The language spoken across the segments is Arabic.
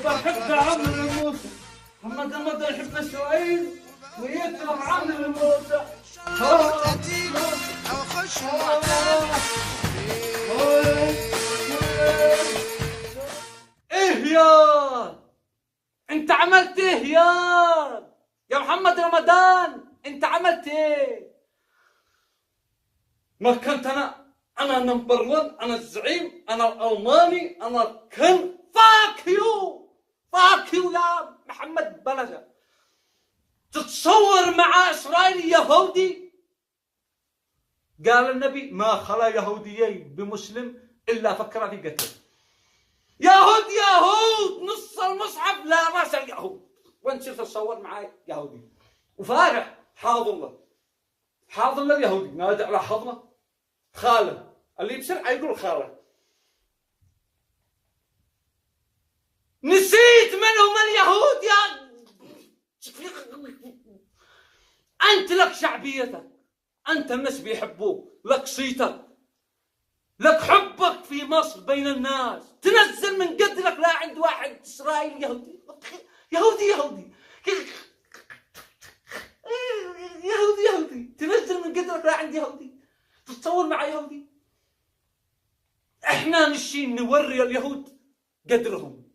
وبحب عمرو موسى. محمد رمضان يحب اسرائيل ويكره عمرو موسى. او اخش ايه يا انت عملت ايه يا محمد رمضان؟ انت عملت ايه؟ ما كنت انا نمبر 1، انا الزعيم، انا الالماني، انا كن فاك يو يا محمد بلجة. تتصور مع اسرائيلي يهودي؟ قال النبي ما خلا يهوديين بمسلم الا فكر في قتله. يهود نص المصحف لا راس اليهود، وانت صرت تصور معاي يهودي وفارح حاضر له اليهودي نادي على حضنه خاله اللي بسرعه يقول خاله. نسيت من هم اليهود يا انت. لك شعبيتك، انت الناس بيحبوك، لك صيتك، لك حبك في مصر بين الناس. تنزل من قدرك لا عند واحد اسرائيلي يهودي تنزل من قدرك لا عند يهودي، تتصور مع يهودي. احنا نشين نوري اليهود قدرهم،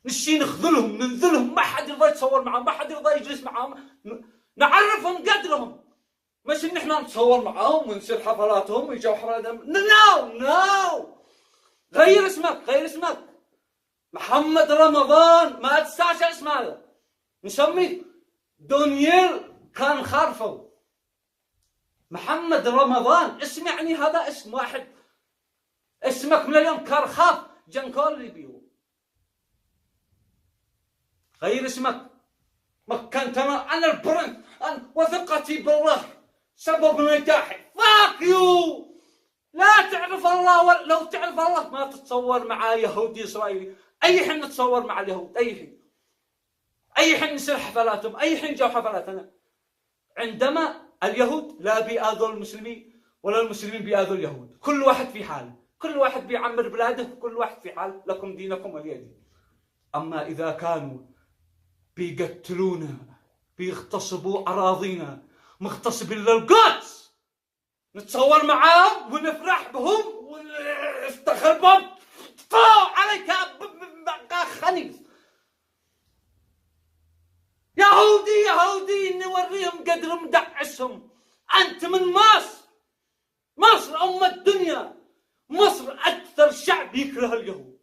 نشين نخذلهم ننذلهم، ما حد يرضى يتصور معهم، ما حد يرضى يجلس معهم، نعرفهم قدرهم. مش ان احنا نتصور معاهم ونصير حفلاتهم ويجوا حفلاتهم. نو غير اسمك محمد رمضان. ما تنساش اسم هذا، نسميه دونييل كان خارفو. محمد رمضان اسم يعني هذا اسم واحد. اسمك من اليوم كرخاف جنكول ريبيو. غير اسمك. مكنت انا البرنس وثقتي بالله سبب نجاحي. فاك يو. لا تعرف الله، لو تعرف الله ما تتصور مع يهودي اسرائيلي. اي حين نتصور مع اليهود، اي حين نصير حفلاتهم، اي حين جو حفلاتنا. عندما اليهود لا بيآذوا المسلمين ولا المسلمين بيآذوا اليهود، كل واحد في حاله، كل واحد بيعمر بلاده، كل واحد في حال، لكم دينكم ولي دين. اما اذا كانوا بيقتلونا، بيغتصبوا اراضينا، مغتصبين للقدس، نتصور معاهم ونفرح بهم ونفتخر بهم. طاو عليك خنيف يهودي نوريهم قدرهم ندعسهم. انت من مصر ام الدنيا. مصر اكثر شعب يكره اليهود،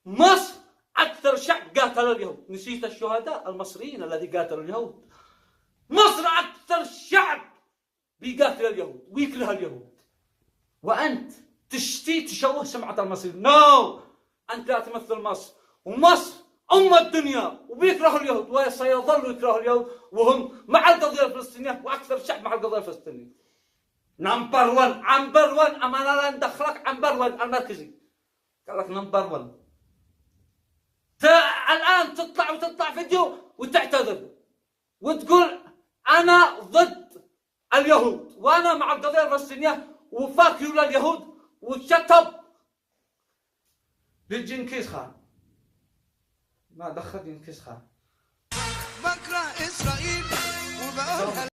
مصر اكثر شعب قاتل اليهود. نسيت الشهداء المصريين الذي قاتلوا اليهود. مصر اكثر شعب بيقاتل اليهود ويكره اليهود، وانت تشوه سمعة المصريين. انت لا تمثل مصر، ومصر ام الدنيا وبيكرهوا اليهود وسيظلوا يكرهوا اليهود، وهم مع القضية الفلسطينية واكثر شعب مع القضية الفلسطينية. نمبر 1 اما انا لا ندخلك نمبر 1 المركزي. قال لك نمبر 1. الان تطلع فيديو وتعتذر وتقول انا ضد اليهود وانا مع القضيه الفلسطينيه وفاك يو لليهود وشطب للجنكيز خان. ما دخل جنكيز خان. بكره اسرائيل وبقولها